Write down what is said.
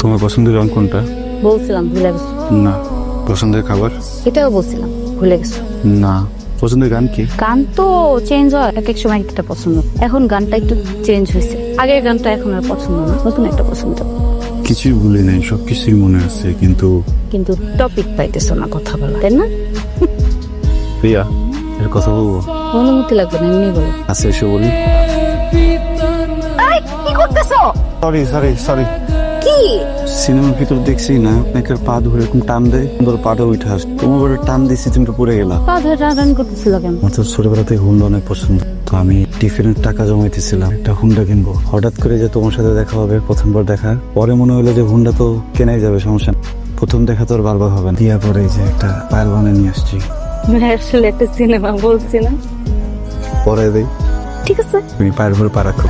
তোমার পছন্দের রং কোনটা? বলছিলাম ভুলে গেছো। না। পছন্দের খাবার? এটাও বলছিলাম ভুলে গেছো। না। পছন্দের গান কি? গান তো চেঞ্জ হয়, এক এক সময় একটা পছন্দ। এখন গানটা একটু চেঞ্জ হয়েছে, আগের গানটা এখন আর পছন্দ না, নতুন একটা পছন্দ। কিছুই ভুলি নাই, সবকিছুই মনে আছে, কিন্তু কিন্তু টপিক পাইতেছো না কথা বলা, তাই না? প্রিয়া, এর কথা বলবো? অনুমতি লাগবে না, এমনি বলো। আচ্ছা এসে বলি। কি করতেছো? Sorry sorry sorry. কি সিনেমার ভিতর দেখছি না আপনাকে পা ধরে এরকম টান দেয়, সুন্দর পাটা উঠে আস, তোমার বড় টান দিচ্ছি, তুমি তো পড়ে গেলা। পা ধরে টানাটানি করতেছিল কেন? আমার তো ছোটবেলা থেকে হুন্ডা অনেক পছন্দ, তো আমি টিফিনের টাকা জমাইতেছিলাম একটা হুন্ডা কিনবো। হঠাৎ করে যে তোমার সাথে দেখা হবে, প্রথমবার দেখা, পরে মনে হলো যে হুন্ডা তো কেনাই যাবে, সমস্যা নেই। প্রথম দেখা তো আর বারবার হবে না, দিয়া পরে যে একটা পায়েল বানিয়ে নিয়ে আসছি, আসলে একটা সিনেমা বলছি না। পরে দেই। ঠিক আছে, তুমি পায়ের ভরে পা রাখো।